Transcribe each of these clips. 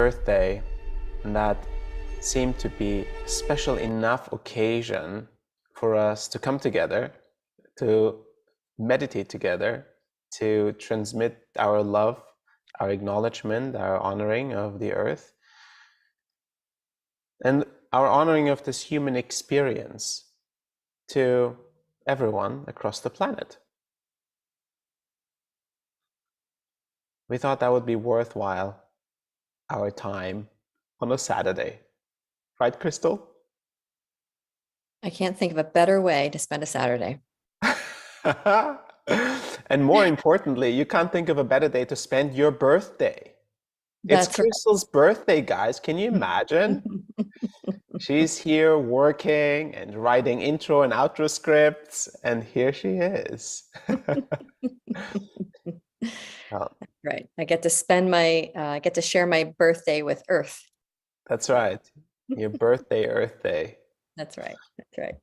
birthday, and that seemed to be a special enough occasion for us to come together, to meditate together, to transmit our love, our acknowledgement, our honoring of the earth, and our honoring of this human experience to everyone across the planet. We thought that would be worthwhile our time on a Saturday. Right, Crystal? I can't think of a better way to spend a Saturday. And more importantly, you can't think of a better day to spend your birthday. It's That's Crystal's birthday, guys. Can you imagine? She's here working and writing intro and outro scripts, and here she is. Well, right. I get to share my birthday with Earth. that's right. Your birthday, Earth Day. That's right. That's right.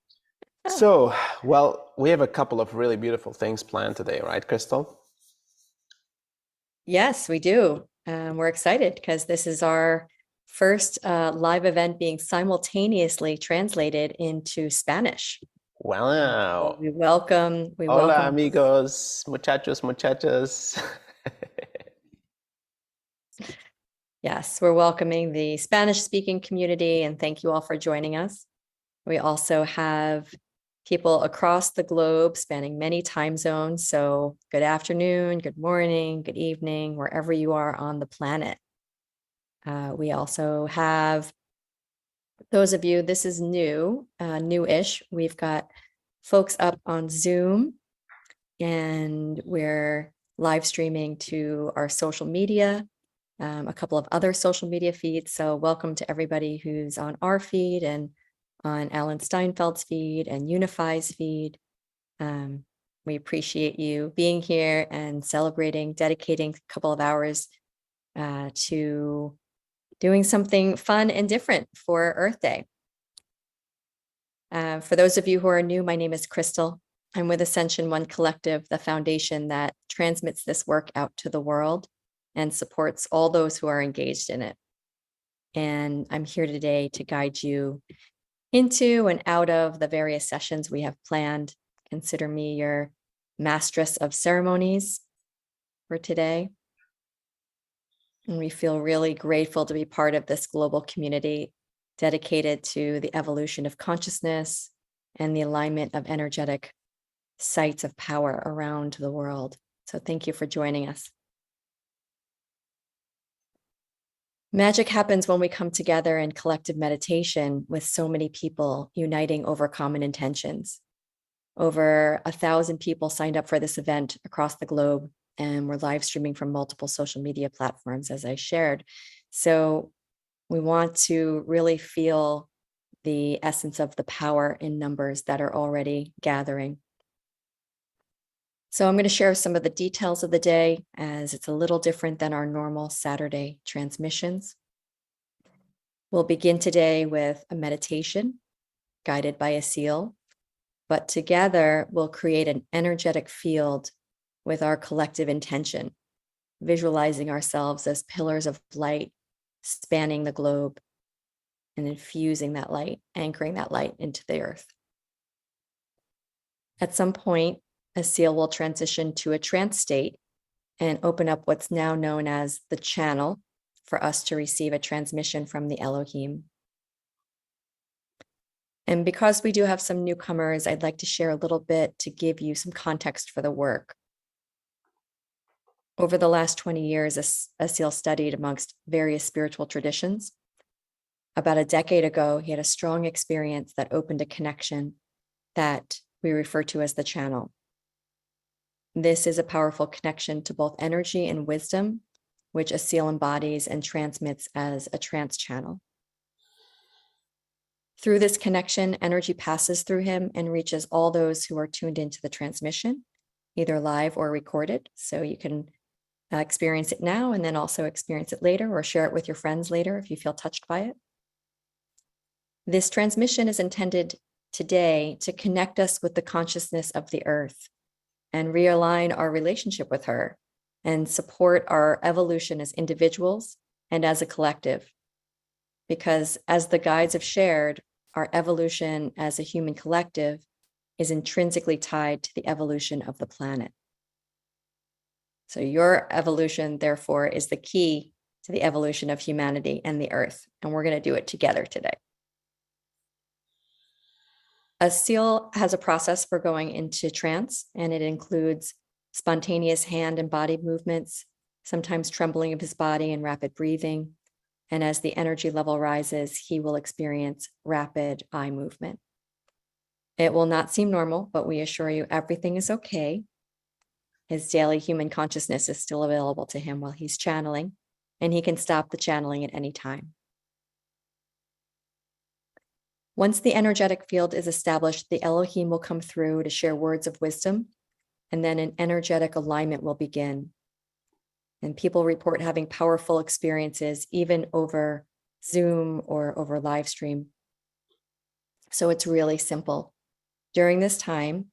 So, well, we have a couple of really beautiful things planned today, right, Crystal? Yes, we do. We're excited because this is our first live event being simultaneously translated into Spanish. Wow. We welcome. Hola, amigos, muchachos, muchachas. Yes, we're welcoming the Spanish-speaking community, and thank you all for joining us. We also have people across the globe spanning many time zones. So good afternoon, good morning, good evening, wherever you are on the planet. We also have those of you, this is new, new-ish. We've got folks up on Zoom, and we're live streaming to our social media, a couple of other social media feeds. So welcome to everybody who's on our feed and on Alan Steinfeld's feed and Unify's feed. We appreciate you being here and celebrating, dedicating a couple of hours to doing something fun and different for Earth Day. For those of you who are new, my name is Crystal. I'm with Ascension One Collective, the foundation that transmits this work out to the world and supports all those who are engaged in it. And I'm here today to guide you into and out of the various sessions we have planned. Consider me your mistress of ceremonies for today. And we feel really grateful to be part of this global community dedicated to the evolution of consciousness and the alignment of energetic sites of power around the world. So thank you for joining us. Magic happens when we come together in collective meditation with so many people uniting over common intentions. Over 1,000 people signed up for this event across the globe, and we're live streaming from multiple social media platforms, as I shared. So we want to really feel the essence of the power in numbers that are already gathering. So I'm going to share some of the details of the day, as it's a little different than our normal Saturday transmissions. We'll begin today with a meditation guided by Asil, but together we'll create an energetic field with our collective intention, visualizing ourselves as pillars of light spanning the globe and infusing that light, anchoring that light into the earth. At some point, Asil will transition to a trance state and open up what's now known as the channel for us to receive a transmission from the Elohim. And because we do have some newcomers, I'd like to share a little bit to give you some context for the work. Over the last 20 years, Asil studied amongst various spiritual traditions. About a decade ago, he had a strong experience that opened a connection that we refer to as the channel. This is a powerful connection to both energy and wisdom, which Asil embodies and transmits as a trance channel. Through this connection, energy passes through him and reaches all those who are tuned into the transmission, either live or recorded. So you can experience it now and then also experience it later, or share it with your friends later if you feel touched by it. This transmission is intended today to connect us with the consciousness of the earth and realign our relationship with her and support our evolution as individuals and as a collective. Because as the guides have shared, our evolution as a human collective is intrinsically tied to the evolution of the planet. So your evolution, therefore, is the key to the evolution of humanity and the earth. And we're going to do it together today. Asil has a process for going into trance, and it includes spontaneous hand and body movements, sometimes trembling of his body and rapid breathing. And as the energy level rises, he will experience rapid eye movement. It will not seem normal, but we assure you everything is okay. His daily human consciousness is still available to him while he's channeling, and he can stop the channeling at any time. Once the energetic field is established, the Elohim will come through to share words of wisdom, and then an energetic alignment will begin. And people report having powerful experiences, even over Zoom or over live stream. So it's really simple. During this time,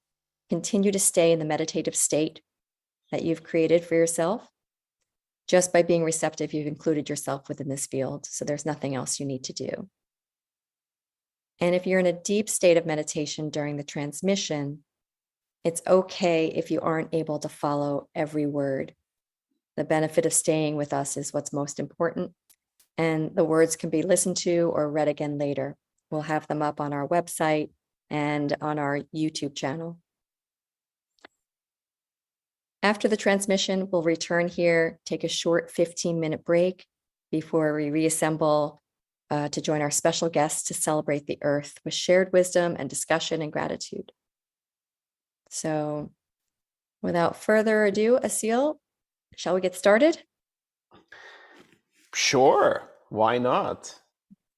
continue to stay in the meditative state that you've created for yourself. Just by being receptive, you've included yourself within this field. So there's nothing else you need to do. And if you're in a deep state of meditation during the transmission, it's okay if you aren't able to follow every word. The benefit of staying with us is what's most important. And the words can be listened to or read again later. We'll have them up on our website and on our YouTube channel. After the transmission, we'll return here, take a short 15-minute break before we reassemble to join our special guests to celebrate the earth with shared wisdom and discussion and gratitude. So without further ado, Asil, shall we get started? Sure, why not?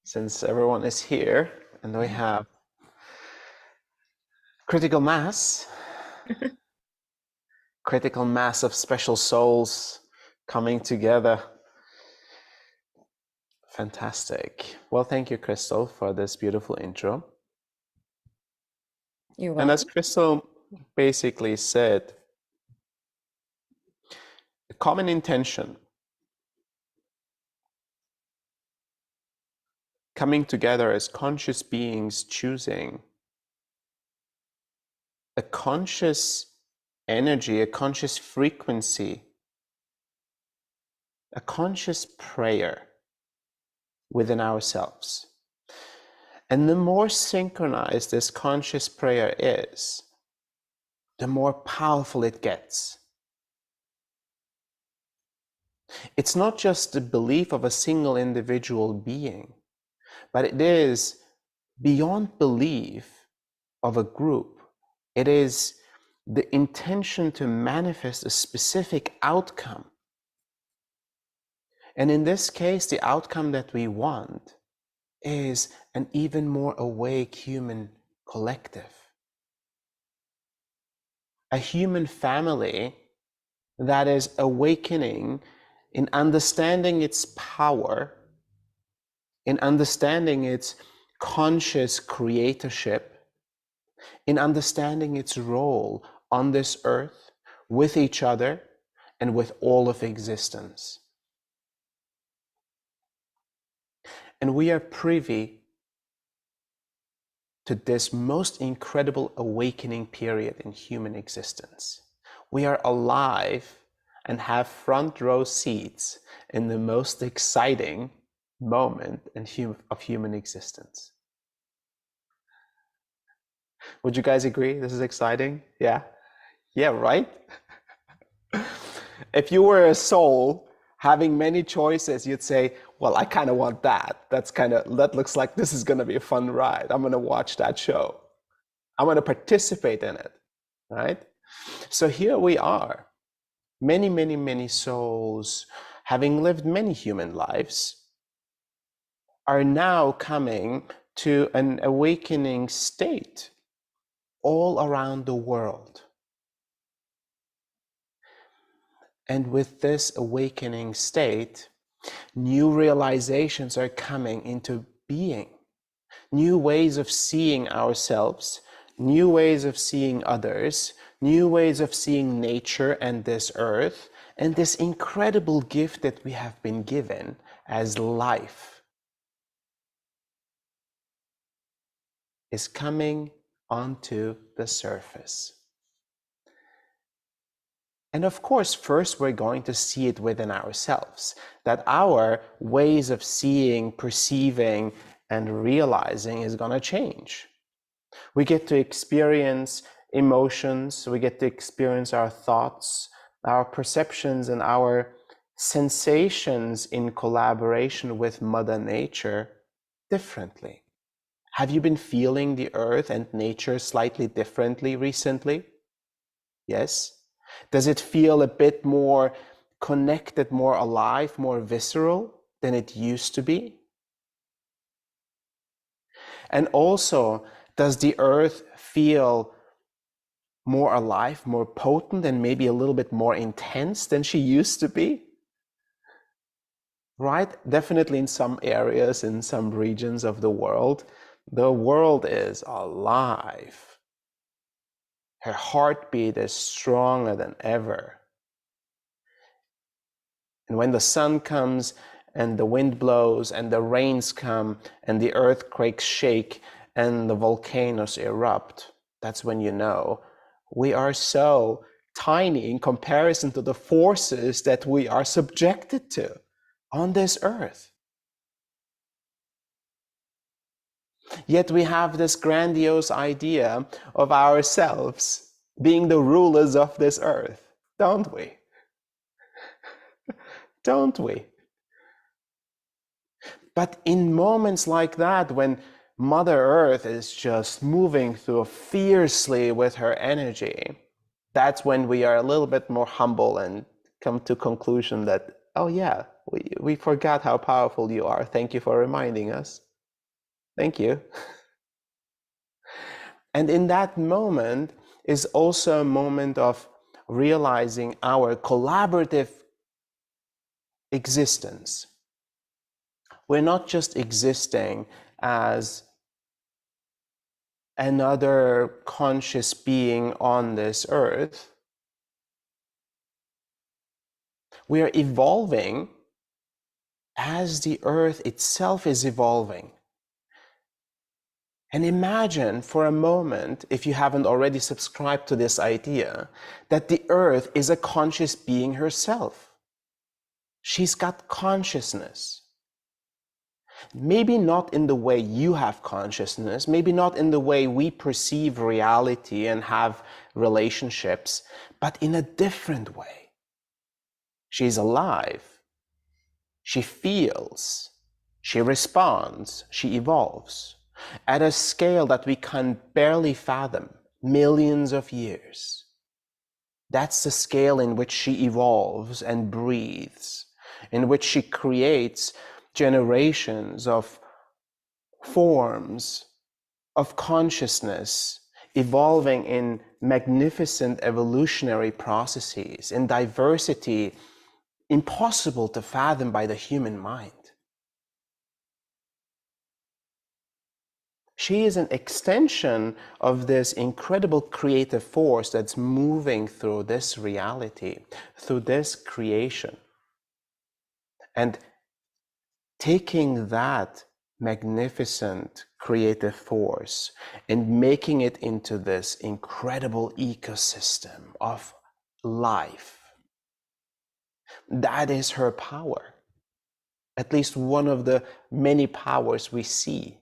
Since everyone is here and we have critical mass, critical mass of special souls coming together. Fantastic. Well, thank you, Crystal, for this beautiful intro. You're welcome. And as Crystal basically said, a common intention coming together as conscious beings, choosing a conscious energy, a conscious frequency, a conscious prayer within ourselves. And the more synchronized this conscious prayer is, the more powerful it gets. It's not just the belief of a single individual being, but it is beyond belief of a group. It is the intention to manifest a specific outcome. And in this case, the outcome that we want is an even more awake human collective. A human family that is awakening in understanding its power, in understanding its conscious creatorship, in understanding its role on this earth, with each other, and with all of existence. And we are privy to this most incredible awakening period in human existence. We are alive and have front row seats in the most exciting moment of human existence. Would you guys agree this is exciting? Yeah? Yeah, right? If you were a soul having many choices, you'd say, well, I kind of want that. That looks like this is going to be a fun ride. I'm going to watch that show. I'm going to participate in it, right? So here we are, many, many, many souls, having lived many human lives, are now coming to an awakening state all around the world. And with this awakening state, new realizations are coming into being. New ways of seeing ourselves, new ways of seeing others, new ways of seeing nature and this earth, and this incredible gift that we have been given as life is coming onto the surface. And of course, first we're going to see it within ourselves, that our ways of seeing, perceiving, and realizing is going to change. We get to experience emotions, we get to experience our thoughts, our perceptions, and our sensations in collaboration with Mother Nature differently. Have you been feeling the earth and nature slightly differently recently? Yes? Does it feel a bit more connected, more alive, more visceral than it used to be? And also, does the earth feel more alive, more potent, and maybe a little bit more intense than she used to be? Right? Definitely in some areas, in some regions of the world is alive. Her heartbeat is stronger than ever. And when the sun comes and the wind blows and the rains come and the earthquakes shake and the volcanoes erupt, that's when you know we are so tiny in comparison to the forces that we are subjected to on this earth. Yet we have this grandiose idea of ourselves being the rulers of this earth, don't we? Don't we? But in moments like that, when Mother Earth is just moving through fiercely with her energy, that's when we are a little bit more humble and come to conclusion that, oh yeah, we forgot how powerful you are. Thank you for reminding us. Thank you. And in that moment is also a moment of realizing our collaborative existence. We're not just existing as another conscious being on this earth. We are evolving as the earth itself is evolving. And imagine for a moment, if you haven't already subscribed to this idea, that the earth is a conscious being herself. She's got consciousness. Maybe not in the way you have consciousness, maybe not in the way we perceive reality and have relationships, but in a different way. She's alive. She feels. She responds. She evolves at a scale that we can barely fathom, millions of years. That's the scale in which she evolves and breathes, in which she creates generations of forms of consciousness evolving in magnificent evolutionary processes, in diversity impossible to fathom by the human mind. She is an extension of this incredible creative force that's moving through this reality, through this creation. And taking that magnificent creative force and making it into this incredible ecosystem of life. That is her power. At least one of the many powers we see,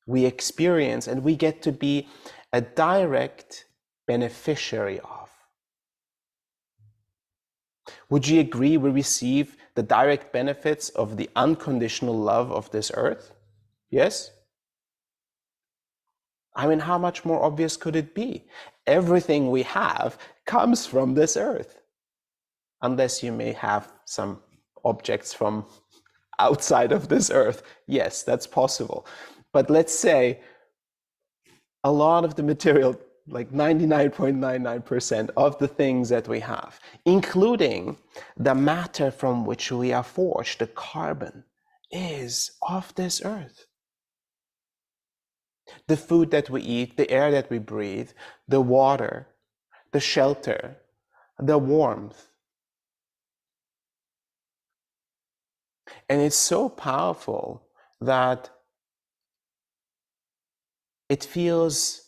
we experience, and we get to be a direct beneficiary of. Would you agree we receive the direct benefits of the unconditional love of this earth? Yes? I mean, how much more obvious could it be? Everything we have comes from this earth. Unless you may have some objects from outside of this earth. Yes, that's possible. But let's say a lot of the material, like 99.99% of the things that we have, including the matter from which we are forged, the carbon, is of this earth. The food that we eat, the air that we breathe, the water, the shelter, the warmth, And it's so powerful that it feels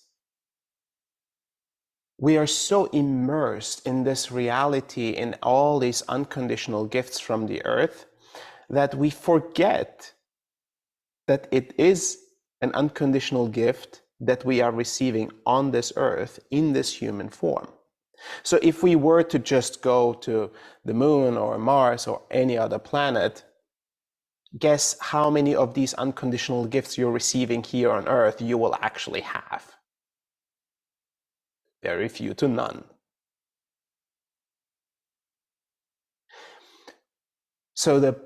we are so immersed in this reality, in all these unconditional gifts from the earth, that we forget that it is an unconditional gift that we are receiving on this earth in this human form. So if we were to just go to the moon or Mars or any other planet, guess how many of these unconditional gifts you're receiving here on earth you will actually have? Very few to none. So the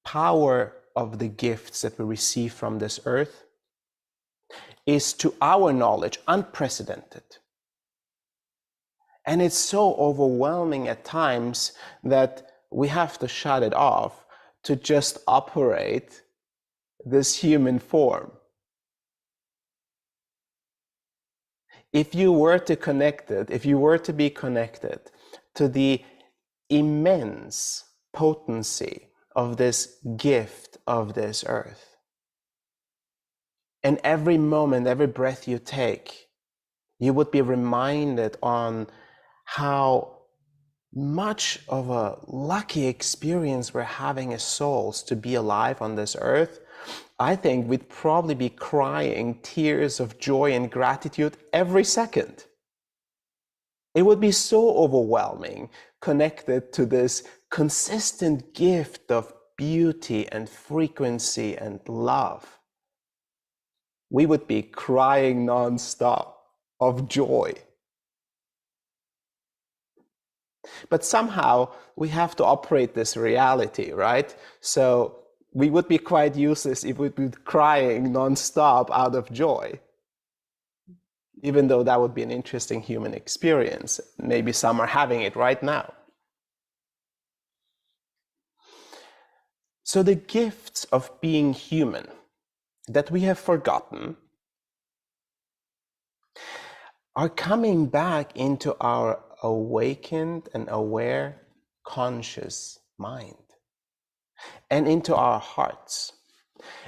power of the gifts that we receive from this earth is, to our knowledge, unprecedented. And it's so overwhelming at times that we have to shut it off to just operate this human form. If you were to be connected to the immense potency of this gift of this earth, and every moment, every breath you take, you would be reminded on how much of a lucky experience we're having as souls to be alive on this earth. I think we'd probably be crying tears of joy and gratitude every second. It would be so overwhelming, connected to this consistent gift of beauty and frequency and love. We would be crying nonstop of joy. But somehow we have to operate this reality, right? So we would be quite useless if we'd be crying nonstop out of joy. Even though that would be an interesting human experience. Maybe some are having it right now. So the gifts of being human that we have forgotten are coming back into our awakened and aware conscious mind and into our hearts.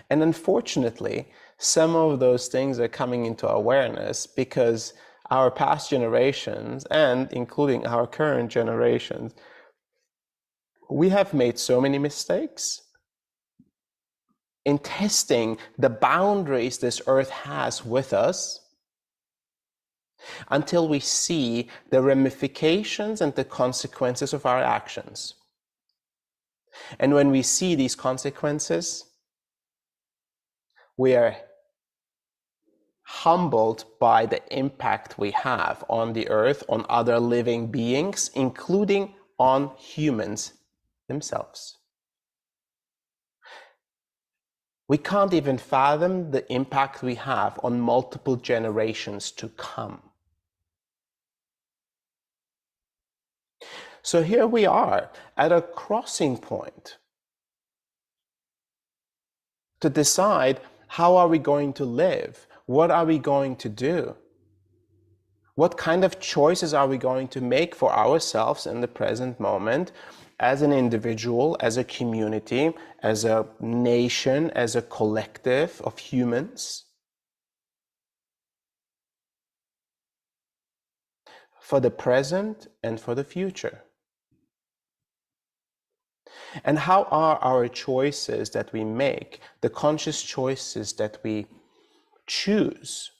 And unfortunately, some of those things are coming into awareness because our past generations, and including our current generations, we have made so many mistakes in testing the boundaries this earth has with us, until we see the ramifications and the consequences of our actions. And when we see these consequences, we are humbled by the impact we have on the earth, on other living beings, including on humans themselves. We can't even fathom the impact we have on multiple generations to come. So here we are at a crossing point to decide, how are we going to live? What are we going to do? What kind of choices are we going to make for ourselves in the present moment, as an individual, as a community, as a nation, as a collective of humans? For the present and for the future. And how are our choices that we make, the conscious choices that we choose,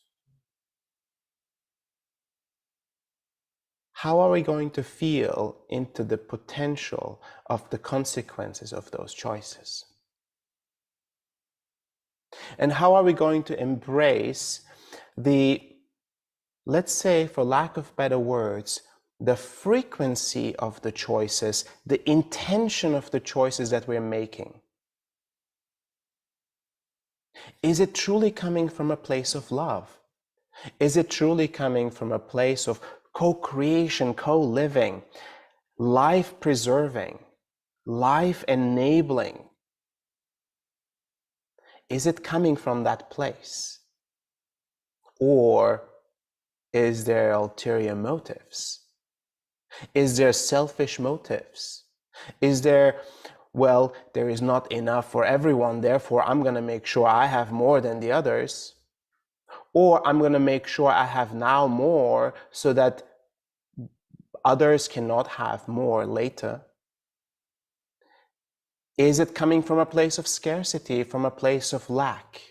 how are we going to feel into the potential of the consequences of those choices? And how are we going to embrace the, let's say, for lack of better words, the frequency of the choices, the intention of the choices that we're making? Is it truly coming from a place of love? Is it truly coming from a place of co-creation, co-living, life-preserving, life-enabling? Is it coming from that place? Or is there ulterior motives? Is there selfish motives? Is there well, there is not enough for everyone, therefore I'm going to make sure I have more than the others. Or I'm going to make sure I have now more so that others cannot have more later. Is it coming from a place of scarcity, from a place of lack,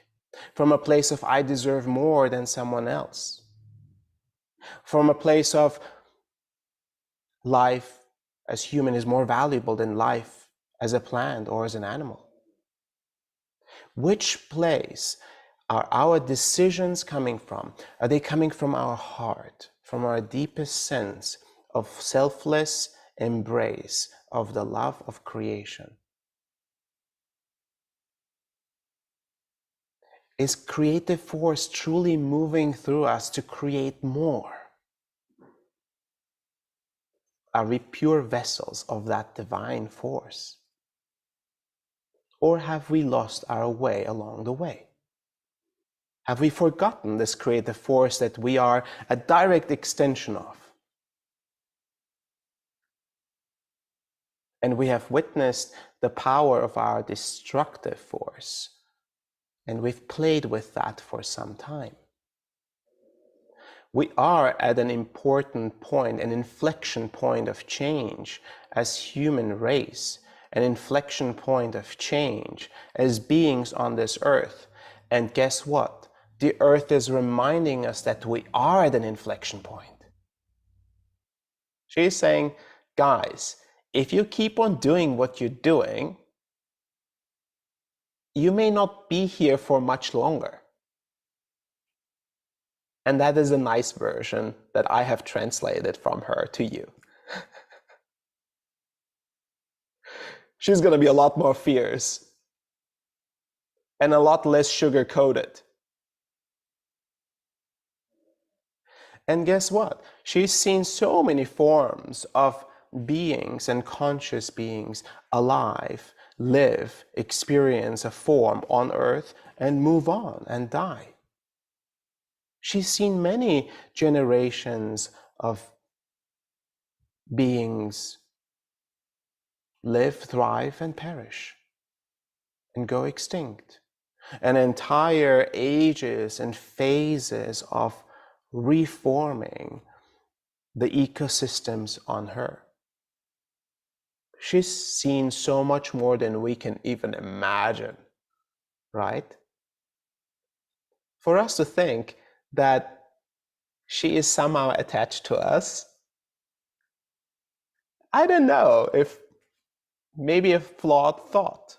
from a place of I deserve more than someone else, from a place of life as human is more valuable than life as a plant or as an animal? Which place are our decisions coming from? Are they coming from our heart, from our deepest sense of selfless embrace of the love of creation? Is creative force truly moving through us to create more? Are we pure vessels of that divine force? Or have we lost our way along the way? Have we forgotten this creative force that we are a direct extension of? And we have witnessed the power of our destructive force, and we've played with that for some time. We are at an important point, an inflection point of change as human race, an inflection point of change as beings on this earth. And guess what? The earth is reminding us that we are at an inflection point. She's saying, guys, if you keep on doing what you're doing, you may not be here for much longer. And that is a nice version that I have translated from her to you. She's going to be a lot more fierce and a lot less sugar-coated. And guess what? She's seen so many forms of beings and conscious beings alive, live, experience a form on earth, and move on and die. She's seen many generations of beings live, thrive, and perish, and go extinct. And entire ages and phases of reforming the ecosystems on her. She's seen so much more than we can even imagine, right? For us to think that she is somehow attached to us, I don't know, if maybe a flawed thought.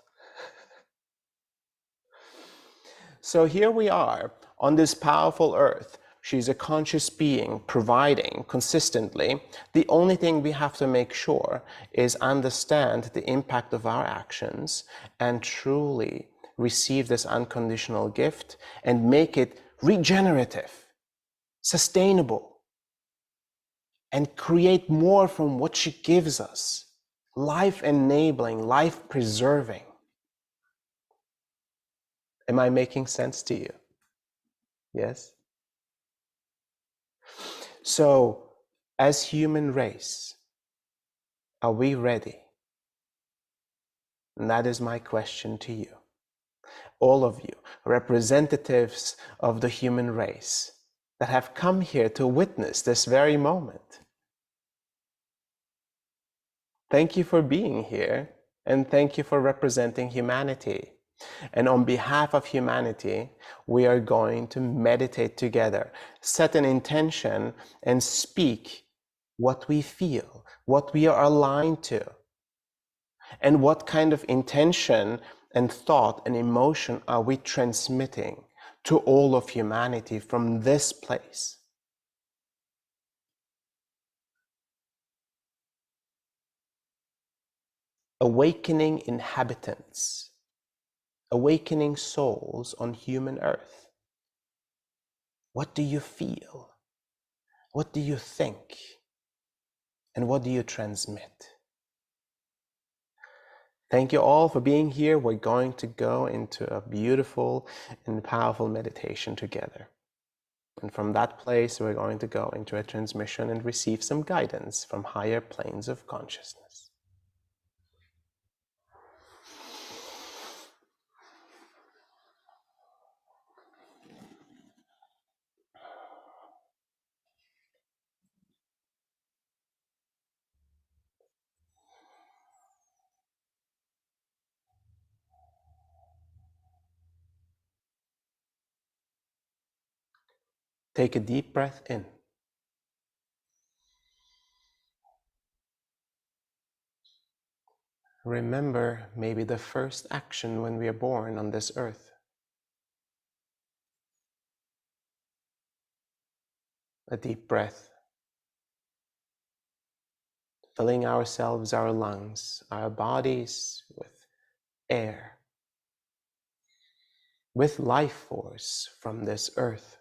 So here we are on this powerful earth. She's a conscious being providing consistently. The only thing we have to make sure is understand the impact of our actions and truly receive this unconditional gift and make it regenerative, sustainable, and create more from what she gives us. Life enabling, life preserving. Am I making sense to you? Yes? So, as human race, are we ready? And that is my question to you. All of you, representatives of the human race that have come here to witness this very moment. Thank you for being here, and thank you for representing humanity. And on behalf of humanity, we are going to meditate together, set an intention, and speak what we feel, what we are aligned to, and what kind of intention and thought and emotion are we transmitting to all of humanity from this place. Awakening inhabitants, awakening souls on human earth. What do you feel? What do you think? And what do you transmit? Thank you all for being here. We're going to go into a beautiful and powerful meditation together. And from that place, we're going to go into a transmission and receive some guidance from higher planes of consciousness. Take a deep breath in. Remember maybe the first action when we are born on this earth. A deep breath, filling ourselves, our lungs, our bodies with air, with life force from this earth.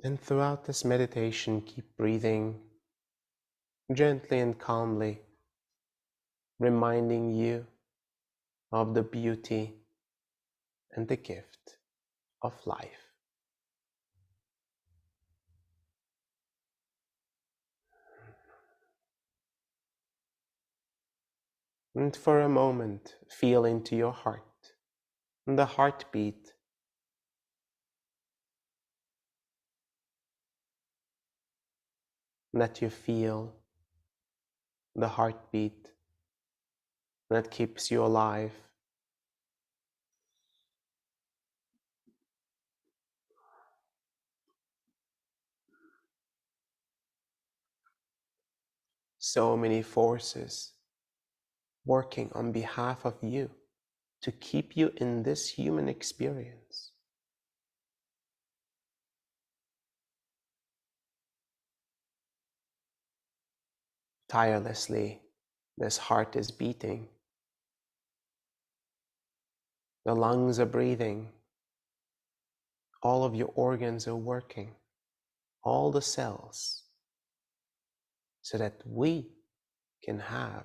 And throughout this meditation, keep breathing gently and calmly, reminding you of the beauty and the gift of life. And for a moment, feel into your heart, the heartbeat, that you feel, the heartbeat that keeps you alive. So many forces working on behalf of you to keep you in this human experience. Tirelessly, this heart is beating, the lungs are breathing, all of your organs are working, all the cells, so that we can have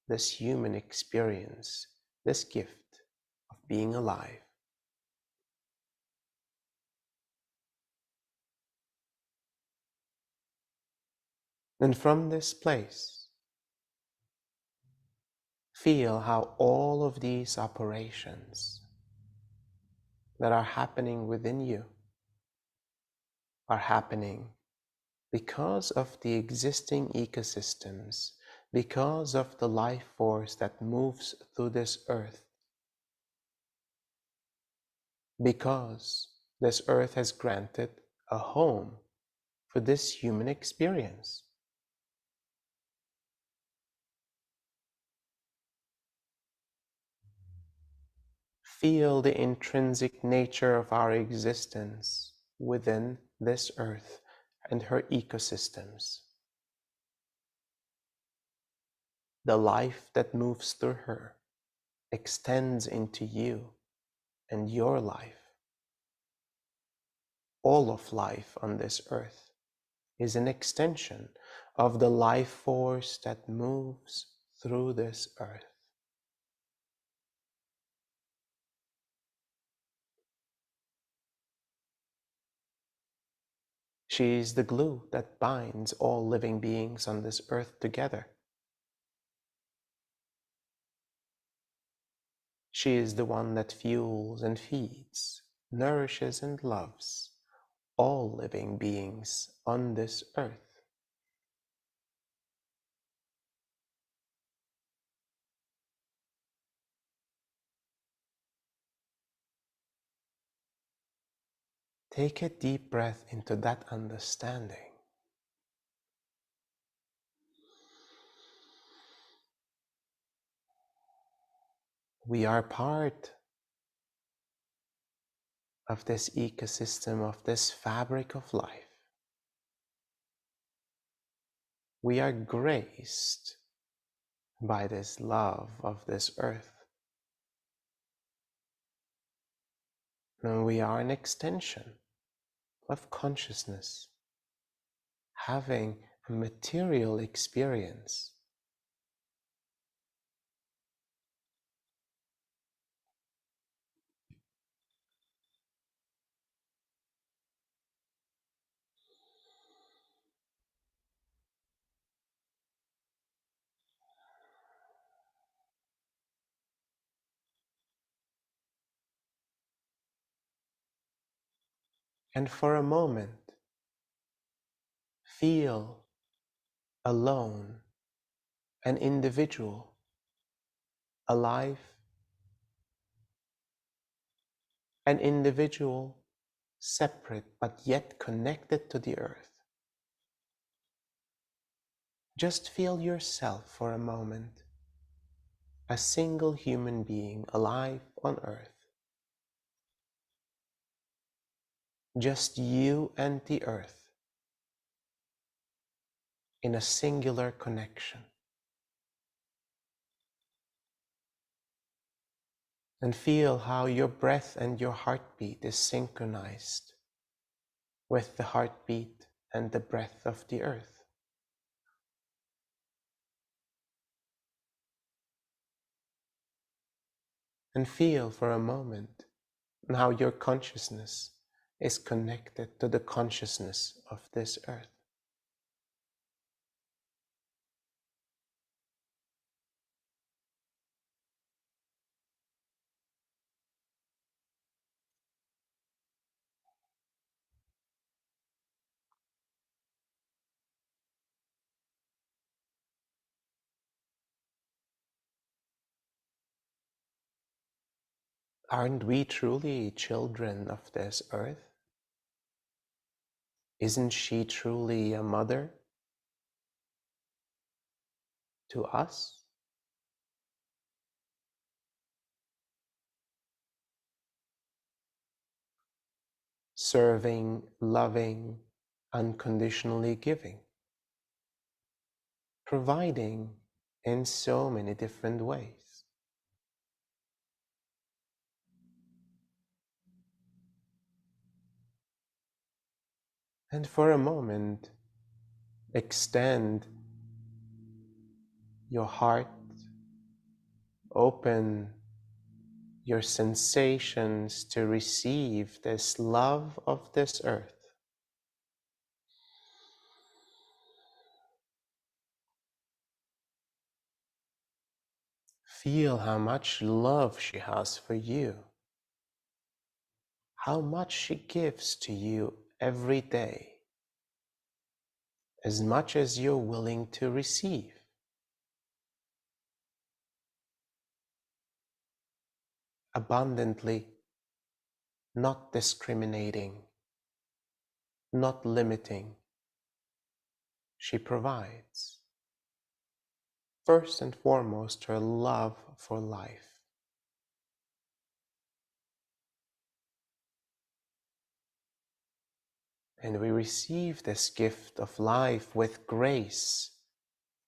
this human experience, this gift of being alive. And from this place, feel how all of these operations that are happening within you are happening because of the existing ecosystems, because of the life force that moves through this earth, because this earth has granted a home for this human experience. Feel the intrinsic nature of our existence within this earth and her ecosystems. The life that moves through her extends into you and your life. All of life on this earth is an extension of the life force that moves through this earth. She is the glue that binds all living beings on this earth together. She is the one that fuels and feeds, nourishes and loves all living beings on this earth. Take a deep breath into that understanding. We are part of this ecosystem, of this fabric of life. We are graced by this love of this earth. And we are an extension of consciousness, having a material experience. And for a moment, feel alone, an individual, alive, an individual, separate but yet connected to the earth. Just feel yourself for a moment, a single human being alive on earth. Just you and the earth in a singular connection. And feel how your breath and your heartbeat is synchronized with the heartbeat and the breath of the earth. And feel for a moment how your consciousness is connected to the consciousness of this earth. Aren't we truly children of this earth? Isn't she truly a mother to us? Serving, loving, unconditionally giving, providing in so many different ways. And for a moment, extend your heart, open your sensations to receive this love of this earth. Feel how much love she has for you, how much she gives to you every day, as much as you're willing to receive. Abundantly, not discriminating, not limiting, she provides. First and foremost, her love for life. And we receive this gift of life with grace,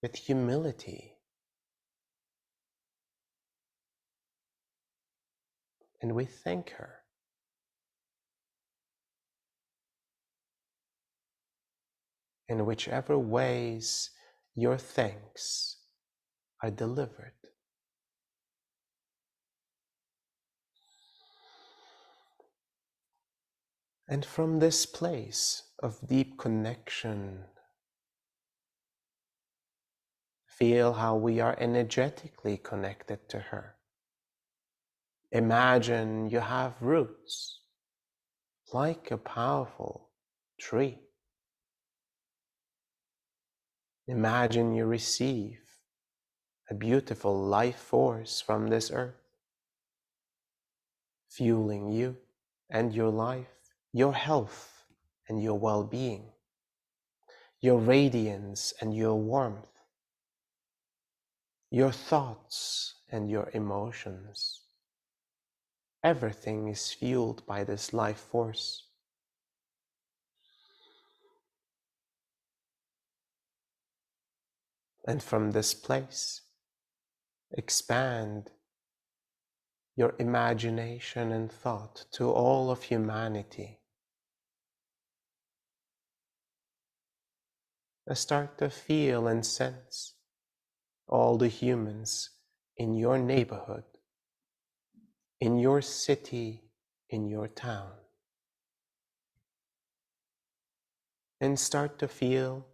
with humility. And we thank her. In whichever ways your thanks are delivered. And from this place of deep connection, feel how we are energetically connected to her. Imagine you have roots like a powerful tree. Imagine you receive a beautiful life force from this earth, fueling you and your life, your health and your well-being, your radiance and your warmth, your thoughts and your emotions. Everything is fueled by this life force. And from this place, expand your imagination and thought to all of humanity. Start to feel and sense all the humans in your neighborhood, in your city, in your town. And start to feel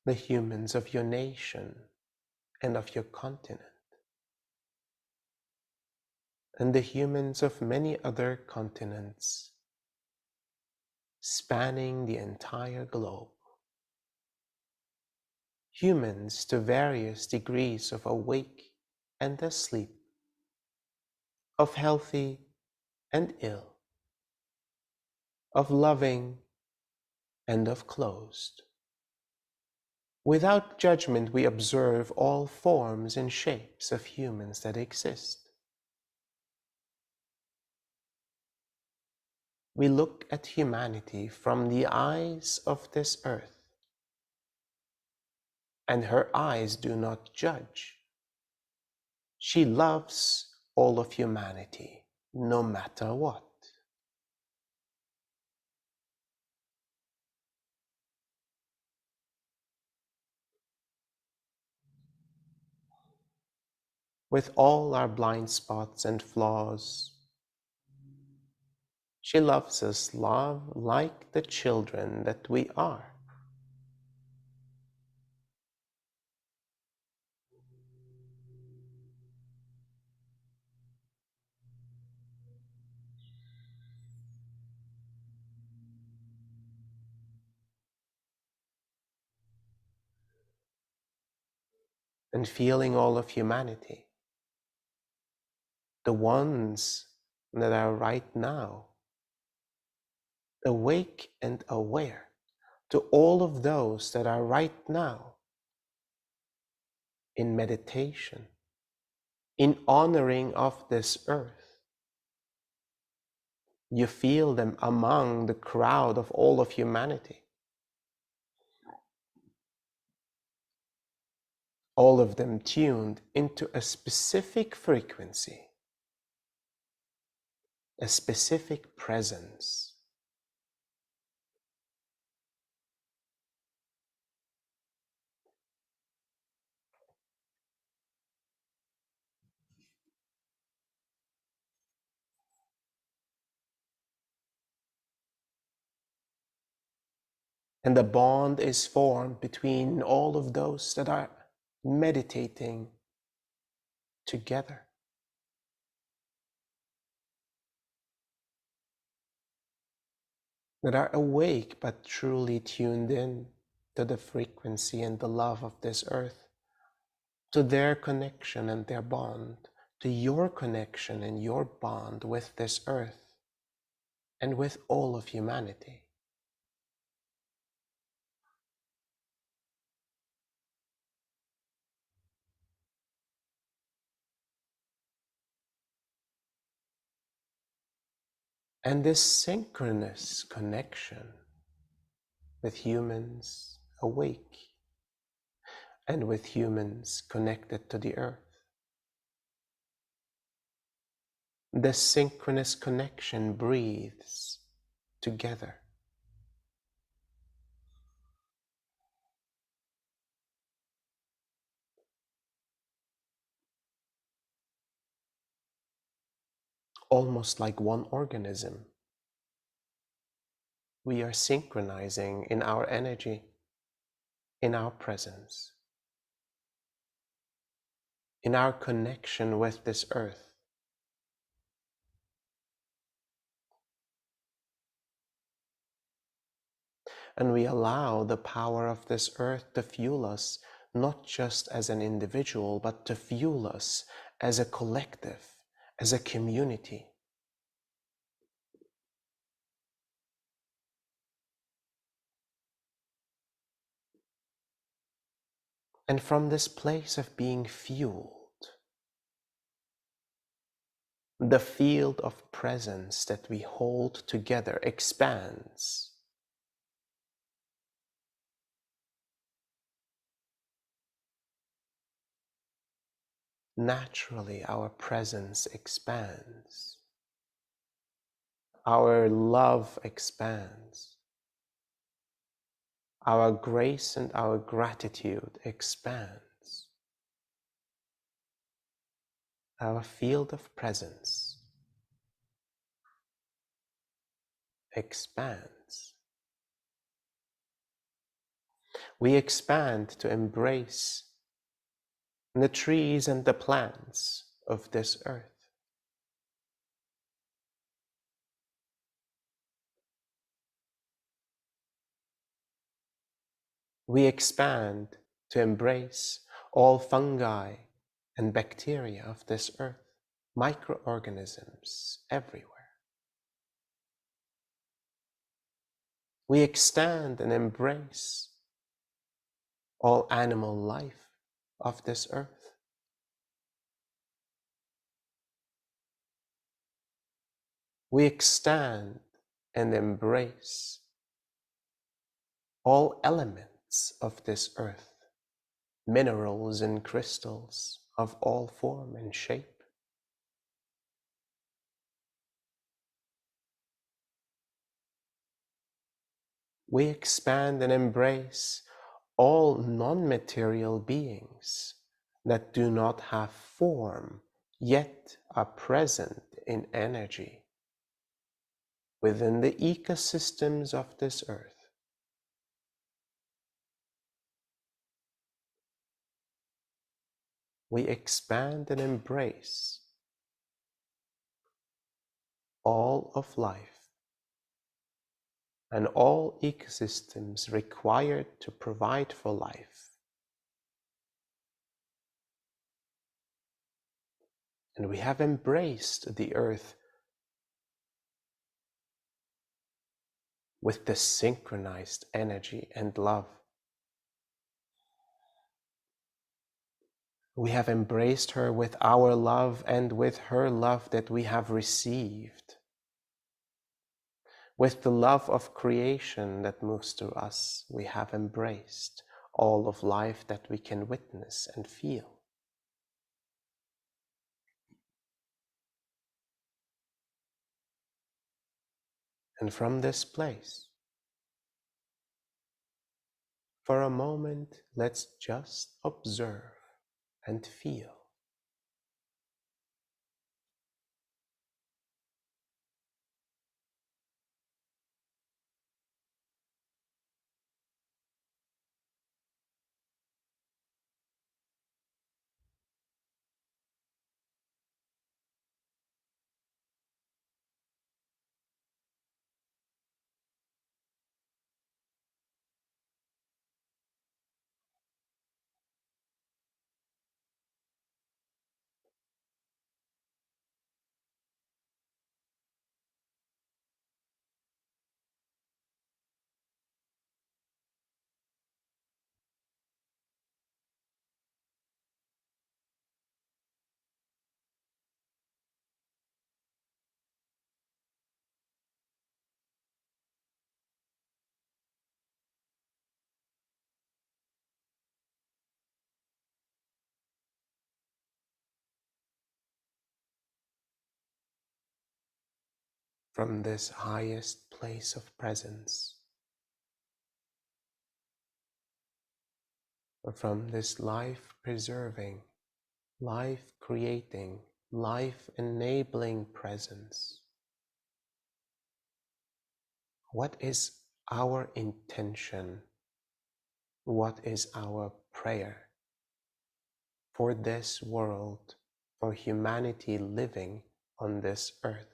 the humans of your nation and of your continent, and the humans of many other continents, spanning the entire globe. humans to various degrees of awake and asleep, of healthy and ill, of loving and of closed. Without judgment, we observe all forms and shapes of humans that exist. We look at humanity from the eyes of this earth, and her eyes do not judge. She loves all of humanity, no matter what. With all our blind spots and flaws, she loves us like the children that we are. And feeling all of humanity, the ones that are right now awake and aware, to all of those that are right now in meditation, in honoring of this earth. You feel them among the crowd of all of humanity. All of them tuned into a specific frequency, a specific presence. And the bond is formed between all of those that are meditating together. That are awake but truly tuned in to the frequency and the love of this earth, to their connection and their bond, to your connection and your bond with this earth and with all of humanity. And this synchronous connection with humans awake and with humans connected to the earth. This synchronous connection breathes together. Almost like one organism. We are synchronizing in our energy, in our presence, in our connection with this earth. And we allow the power of this earth to fuel us, not just as an individual, but to fuel us as a collective, as a community. And from this place of being fueled, the field of presence that we hold together expands. Naturally, our presence expands. Our love expands. Our grace and our gratitude expands. Our field of presence expands. We expand to embrace the trees and the plants of this earth. We expand to embrace all fungi and bacteria of this earth, microorganisms everywhere. We extend and embrace all animal life of this earth. We extend and embrace all elements of this earth, minerals and crystals of all form and shape. We expand and embrace all non-material beings that do not have form, yet are present in energy within the ecosystems of this earth. We expand and embrace all of life and all ecosystems required to provide for life. And we have embraced the earth with the synchronized energy and love. We have embraced her with our love and with her love that we have received. With the love of creation that moves through us, we have embraced all of life that we can witness and feel. And from this place, for a moment, let's just observe and feel. From this highest place of presence, or from this life-preserving, life-creating, life-enabling presence, what is our intention? What is our prayer for this world, for humanity living on this earth?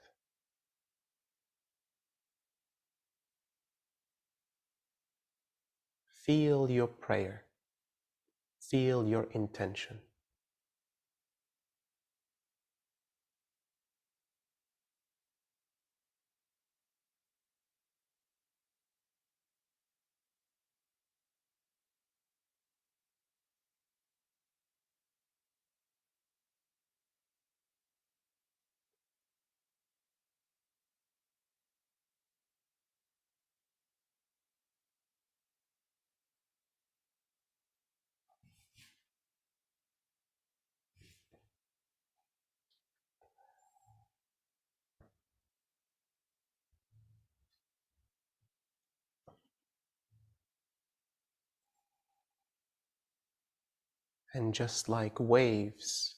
Feel your prayer. Feel your intention. And just like waves,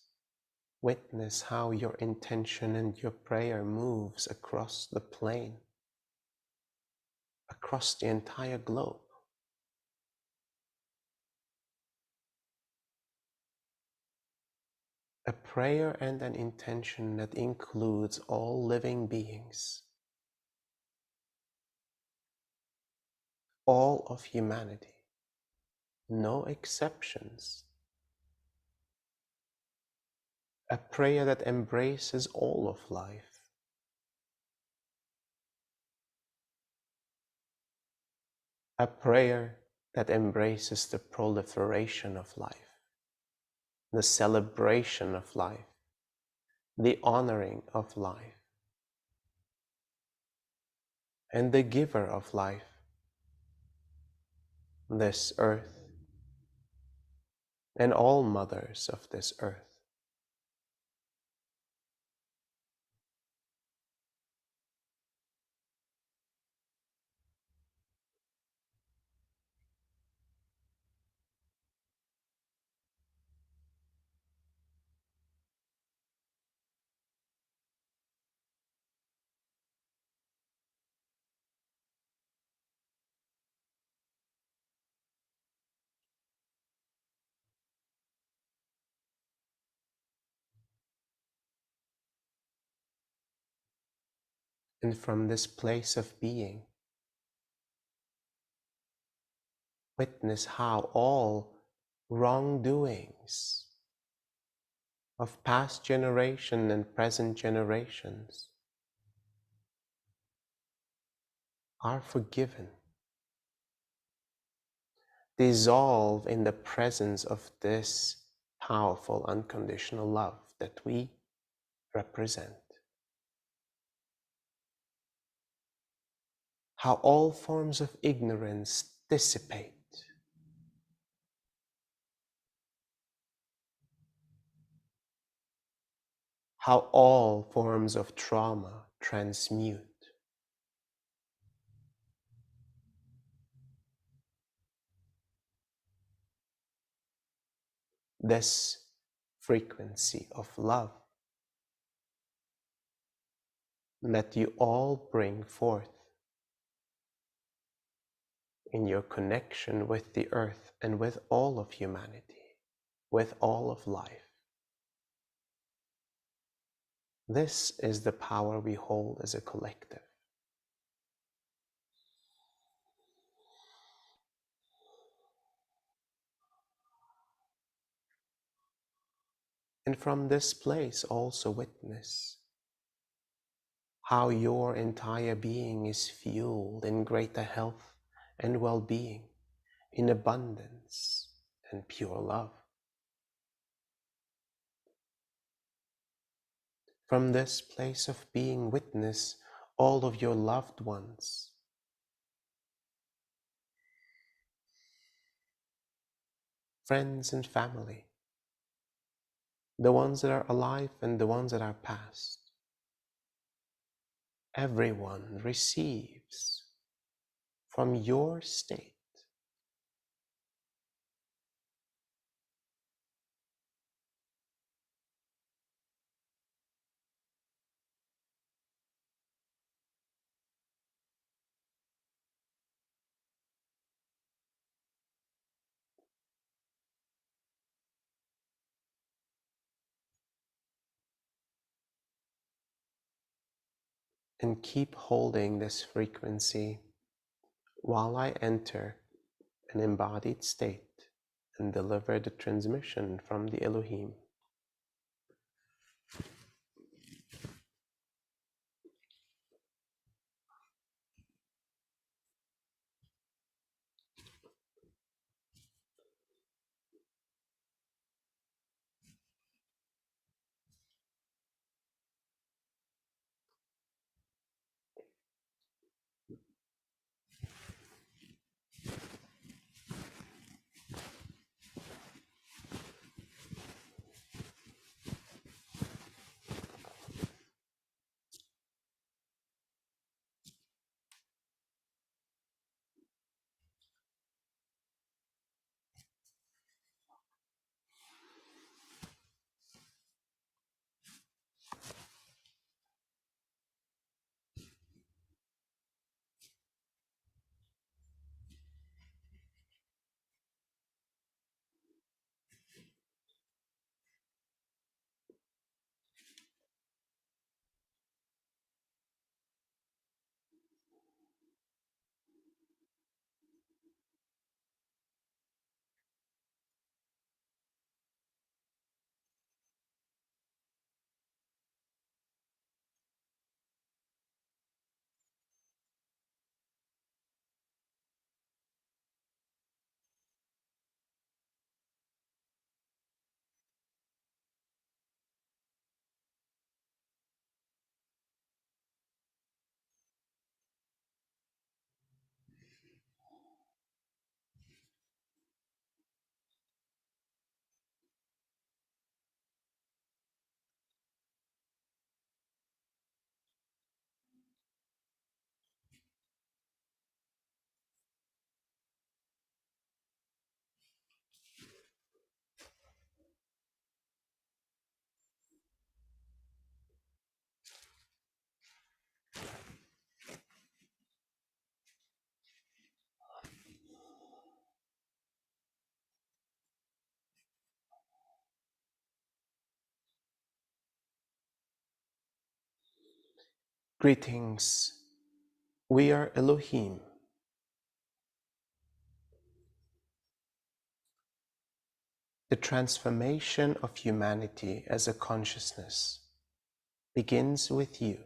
witness how your intention and your prayer moves across the plane, across the entire globe. A prayer and an intention that includes all living beings, all of humanity. no exceptions. A prayer that embraces all of life. A prayer that embraces the proliferation of life, the celebration of life, the honoring of life, and the giver of life, this earth, and all mothers of this earth. And from this place of being, witness how all wrongdoings of past generation and present generations are forgiven, dissolve in the presence of this powerful unconditional love that we represent. How all forms of ignorance dissipate, how all forms of trauma transmute. This frequency of love that you all bring forth in your connection with the earth and with all of humanity, with all of life. This is the power we hold as a collective. And from this place also witness how your entire being is fueled in greater health and well-being, in abundance and pure love. From this place of being, witness all of your loved ones, friends and family, the ones that are alive and the ones that are past. Everyone receives from your state and keep holding this frequency while I enter an embodied state and deliver the transmission from the Elohim. Greetings. We are Elohim. The transformation of humanity as a consciousness begins with you.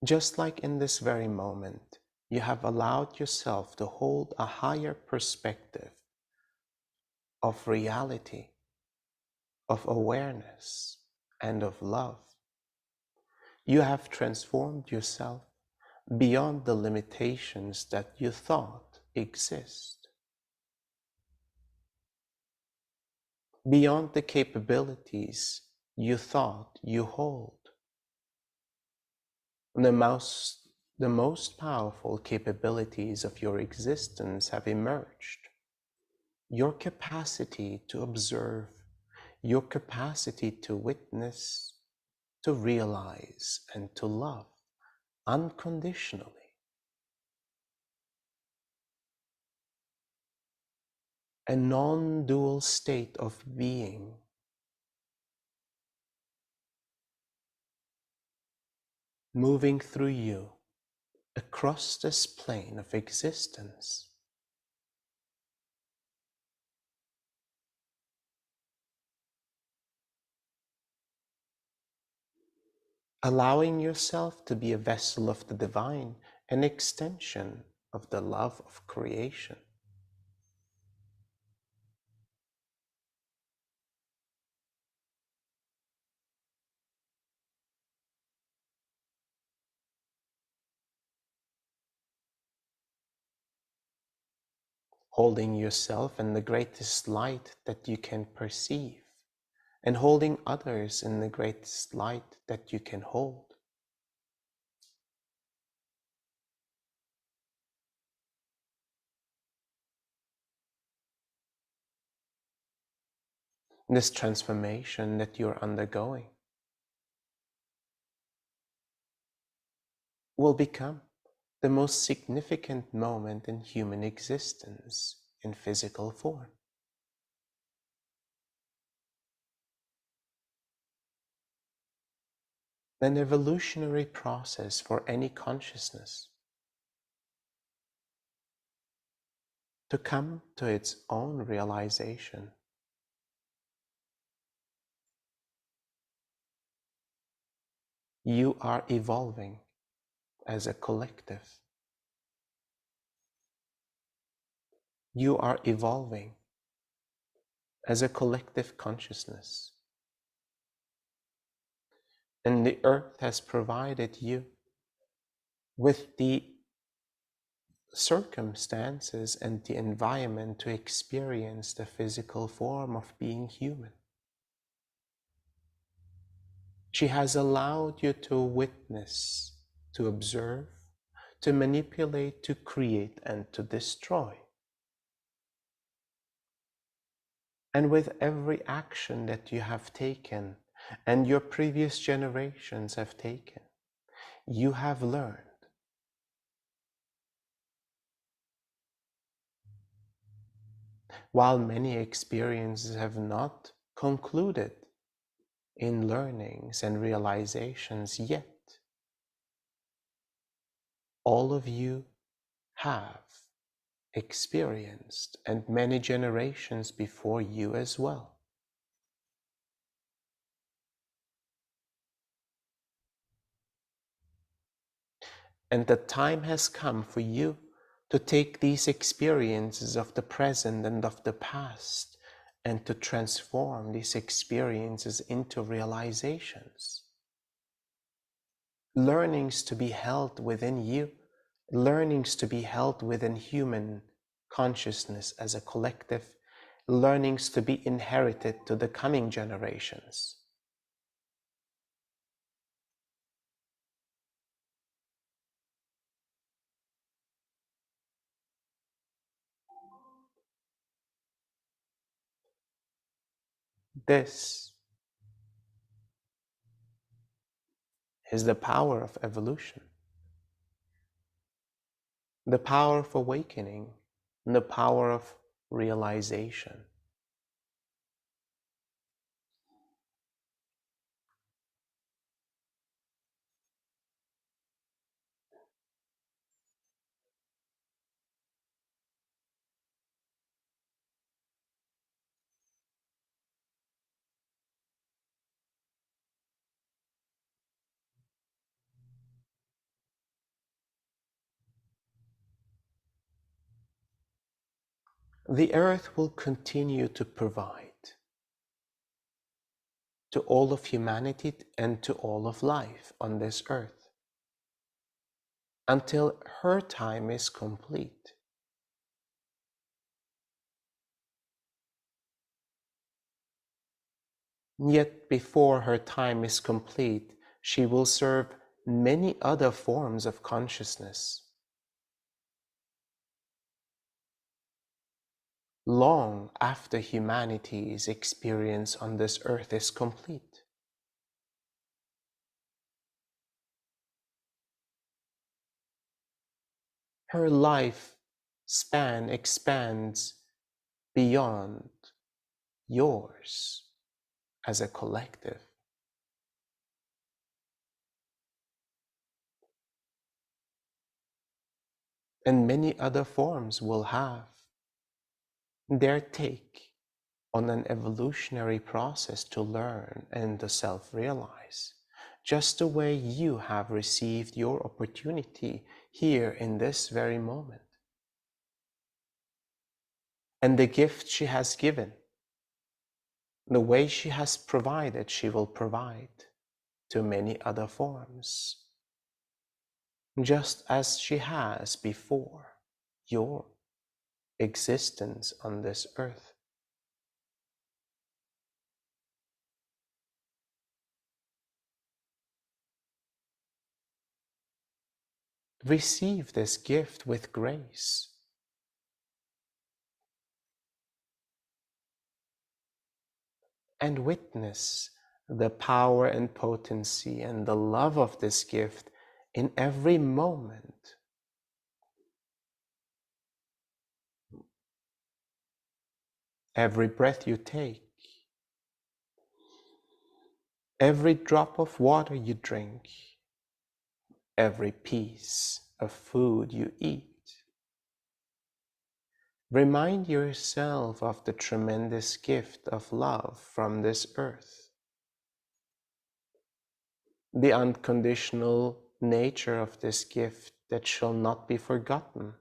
Just like in this very moment, you have allowed yourself to hold a higher perspective of reality, of awareness, and of love. You have transformed yourself beyond the limitations that you thought exist, beyond the capabilities you thought you hold. The most powerful capabilities of your existence have emerged. Your capacity to observe, your capacity to witness, to realize, and to love unconditionally. A non-dual state of being, moving through you across this plane of existence. Allowing yourself to be a vessel of the divine, an extension of the love of creation. Holding yourself in the greatest light that you can perceive, and holding others in the greatest light that you can hold. This transformation that you're undergoing will become the most significant moment in human existence in physical form. An evolutionary process for any consciousness to come to its own realization. You are evolving as a collective. You are evolving as a collective consciousness. And the earth has provided you with the circumstances and the environment to experience the physical form of being human. She has allowed you to witness, to observe, to manipulate, to create, and to destroy. And with every action that you have taken and your previous generations have taken, you have learned. While many experiences have not concluded in learnings and realizations yet, all of you have experienced, and many generations before you as well. And the time has come for you to take these experiences of the present and of the past and to transform these experiences into realizations. Learnings to be held within you, learnings to be held within human consciousness as a collective, learnings to be inherited to the coming generations. This is the power of evolution, the power of awakening, and the power of realization. the earth will continue to provide to all of humanity and to all of life on this earth until her time is complete. Yet before her time is complete, she will serve many other forms of consciousness. Long after humanity's experience on this earth is complete. Her life span expands beyond yours as a collective. And many other forms will have their take on an evolutionary process to learn and to self-realize, just the way you have received your opportunity here in this very moment. And the gift she has given, the way she has provided, she will provide to many other forms, just as she has before your existence on this earth. Receive this gift with grace. And witness the power and potency and the love of this gift in every moment. Every breath you take, every drop of water you drink, every piece of food you eat. Remind yourself of the tremendous gift of love from this earth, the unconditional nature of this gift that shall not be forgotten,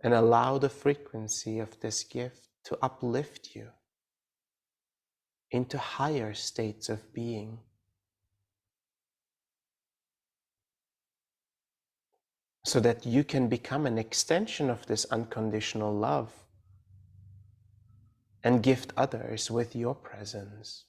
and allow the frequency of this gift to uplift you into higher states of being. So that you can become an extension of this unconditional love and gift others with your presence.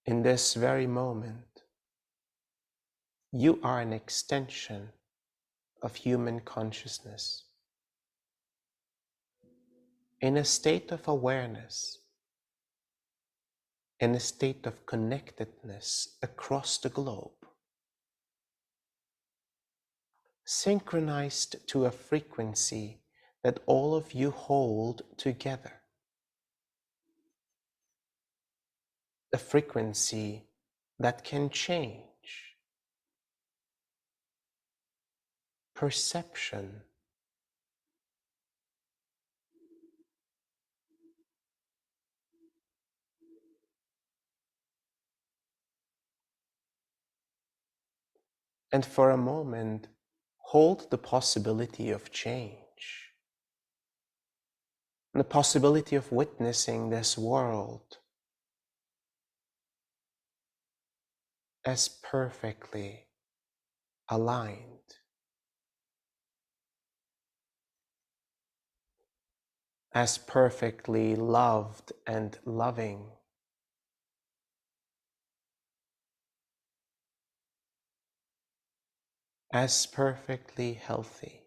In this very moment, you are an extension of human consciousness in a state of awareness, in a state of connectedness across the globe, synchronized to a frequency that all of you hold together. A frequency that can change perception, and for a moment hold the possibility of change, the possibility of witnessing this world as perfectly aligned, as perfectly loved and loving, as perfectly healthy.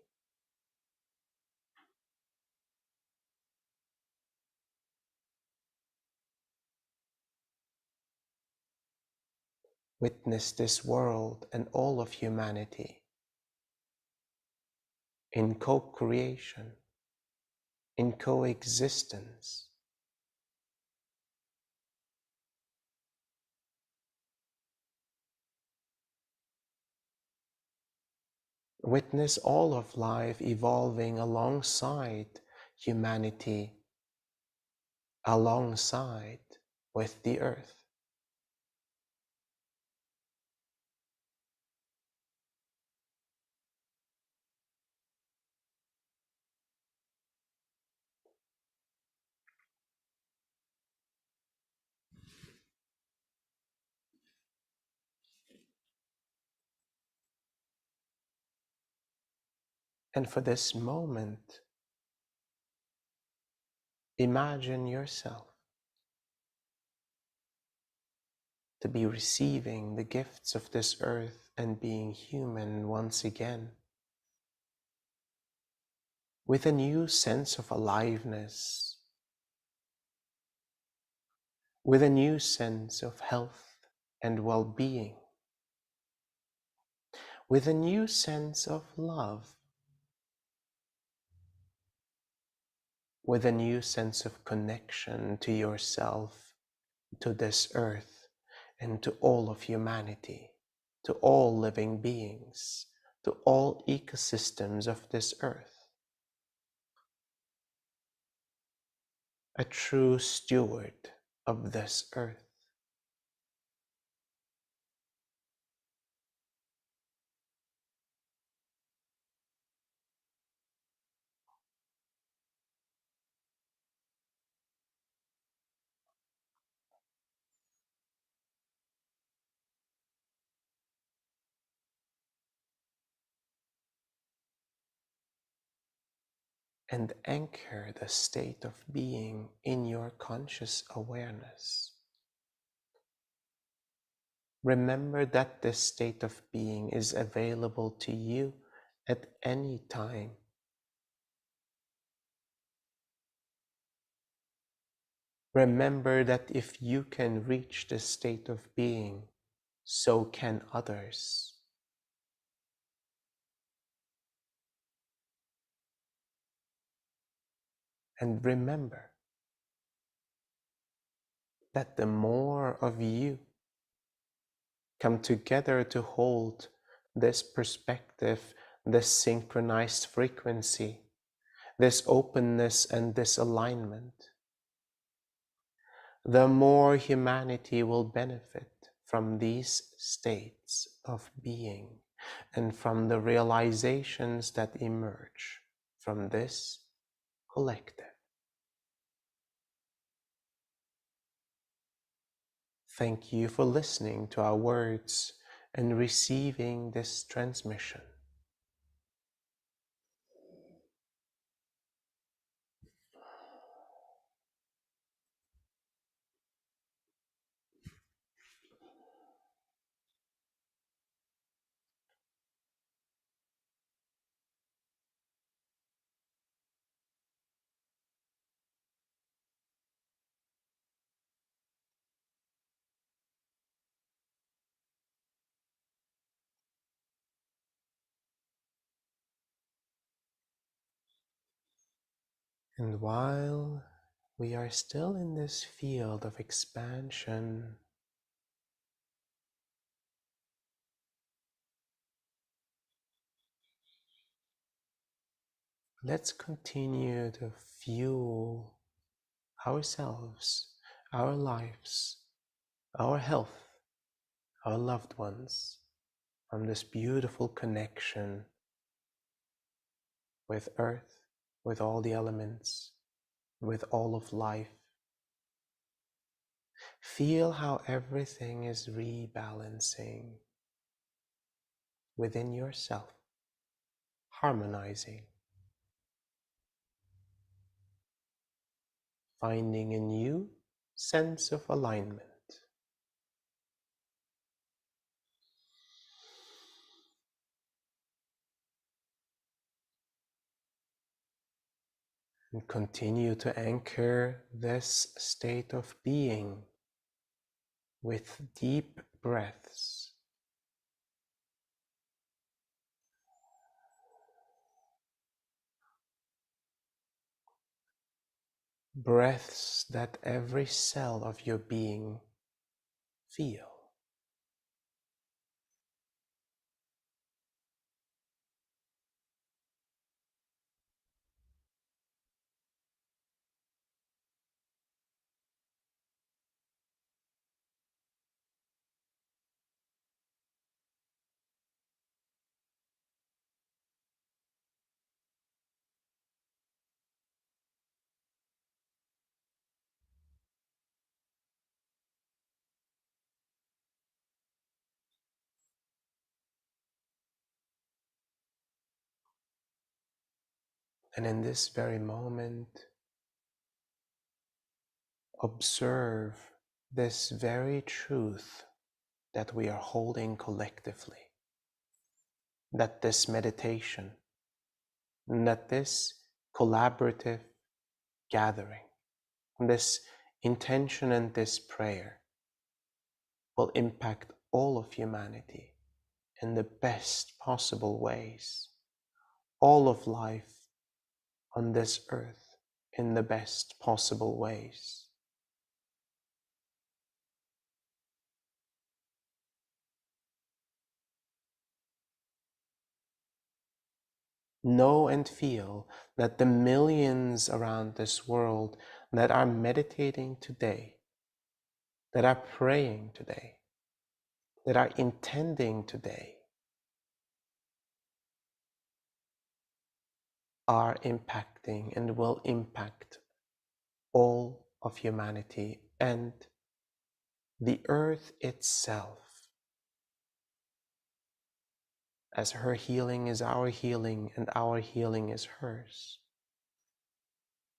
Witness this world and all of humanity in co-creation, in coexistence, Witness all of life evolving alongside humanity, alongside with the earth. And for this moment, imagine yourself to be receiving the gifts of this earth and being human once again, with a new sense of aliveness, with a new sense of health and well-being, with a new sense of love, with a new sense of connection to yourself, to this earth, and to all of humanity, to all living beings, to all ecosystems of this earth. A true steward of this earth. And anchor the state of being in your conscious awareness. Remember that this state of being is available to you at any time. Remember that if you can reach this state of being, so can others. And remember that the more of you come together to hold this perspective, this synchronized frequency, this openness and this alignment, the more humanity will benefit from these states of being and from the realizations that emerge from this collective. Thank you for listening to our words and receiving this transmission. And while we are still in this field of expansion, let's continue to fuel ourselves, our lives, our health, our loved ones from this beautiful connection with Earth, with all the elements, with all of life. Feel how everything is rebalancing within yourself, harmonizing, finding a new sense of alignment. And continue to anchor this state of being with deep breaths. Breaths that every cell of your being feel. And in this very moment, observe this very truth that we are holding collectively, that this meditation, that this collaborative gathering, this intention and this prayer will impact all of humanity in the best possible ways, all of life on this earth in the best possible ways. Know and feel that the millions around this world that are meditating today, that are praying today, that are intending today, are impacting and will impact all of humanity and the earth itself, as her healing is our healing and our healing is hers.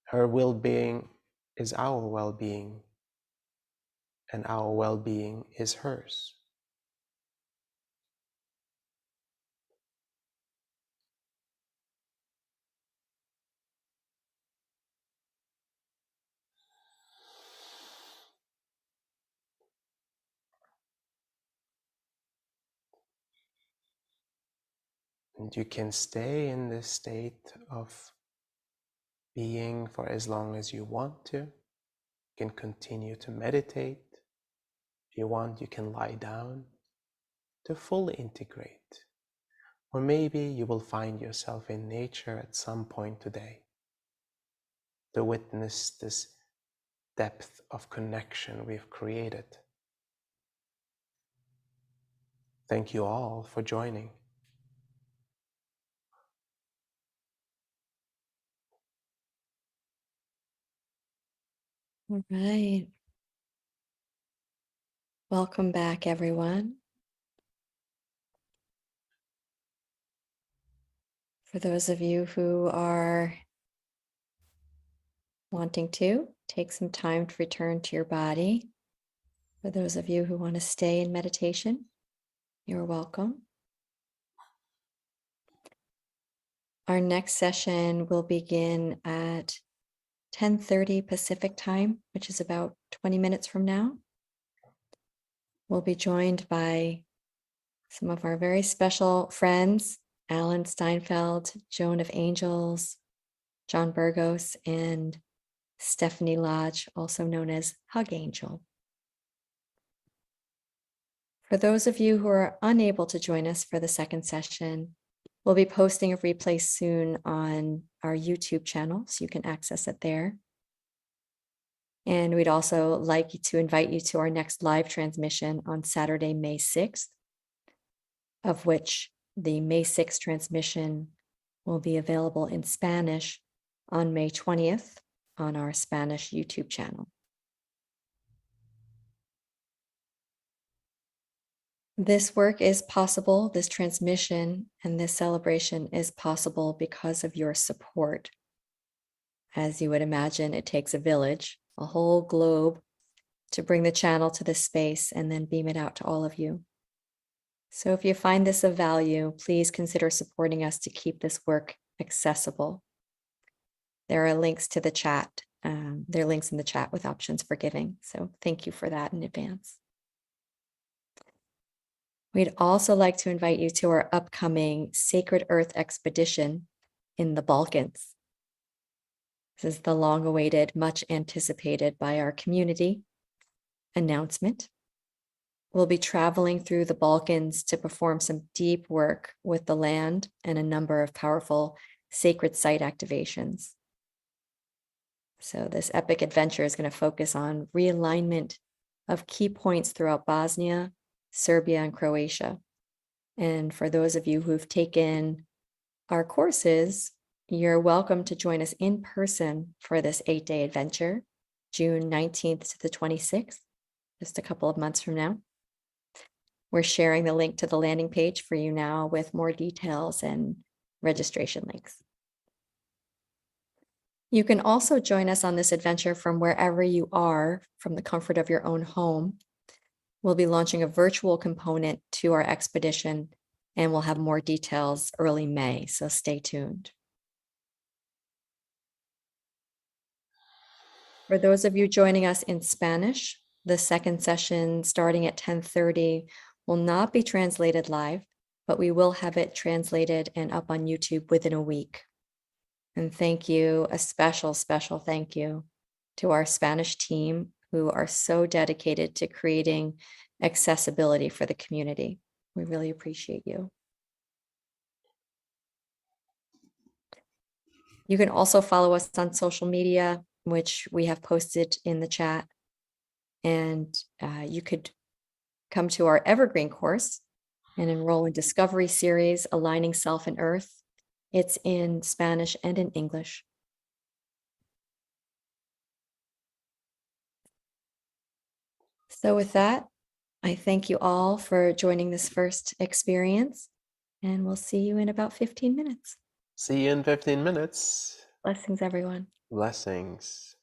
Her well-being is our well-being and our well-being is hers. And you can stay in this state of being for as long as you want to. You can continue to meditate. If you want, you can lie down to fully integrate. Or maybe you will find yourself in nature at some point today to witness this depth of connection we've created. Thank you all for joining. All right. Welcome back, everyone. For those of you who are wanting to, take some time to return to your body. For those of you who want to stay in meditation, you're welcome. Our next session will begin at 10:30 Pacific time, which is about 20 minutes from now. We'll be joined by some of our very special friends, Alan Steinfeld, Joan of Angels, John Burgos, and Stephanie Lodge, also known as Hug Angel. For those of you who are unable to join us for the second session, we'll be posting a replay soon on our YouTube channel, so you can access it there. And we'd also like to invite you to our next live transmission on Saturday, May 6th, of which the May 6th transmission will be available in Spanish on May 20th on our Spanish YouTube channel. This work is possible, this transmission and this celebration is possible because of your support. As you would imagine, it takes a village, a whole globe, to bring the channel to this space and then beam it out to all of you. So if you find this of value, please consider supporting us to keep this work accessible. There are links to the chat. There are links in the chat with options for giving. So thank you for that in advance. We'd also like to invite you to our upcoming Sacred Earth expedition in the Balkans. This is the long-awaited, much anticipated by our community announcement. We'll be traveling through the Balkans to perform some deep work with the land and a number of powerful sacred site activations. So this epic adventure is going to focus on realignment of key points throughout Bosnia, Serbia, and Croatia. And for those of you who've taken our courses, you're welcome to join us in person for this 8-day adventure, June 19th to the 26th, just a couple of months from now. We're sharing the link to the landing page for you now with more details and registration links. You can also join us on this adventure from wherever you are, from the comfort of your own home. We'll be launching a virtual component to our expedition, and we'll have more details early May, so stay tuned. For those of you joining us in Spanish, the second session starting at 10:30 will not be translated live, but we will have it translated and up on YouTube within a week. And thank you, a special thank you to our Spanish team who are so dedicated to creating accessibility for the community. We really appreciate you. You can also follow us on social media, which we have posted in the chat. And you could come to our Evergreen course and enroll in Discovery Series, Aligning Self and Earth. It's in Spanish and in English. So with that, I thank you all for joining this first experience, and we'll see you in about 15 minutes. See you in 15 minutes. Blessings, everyone. Blessings.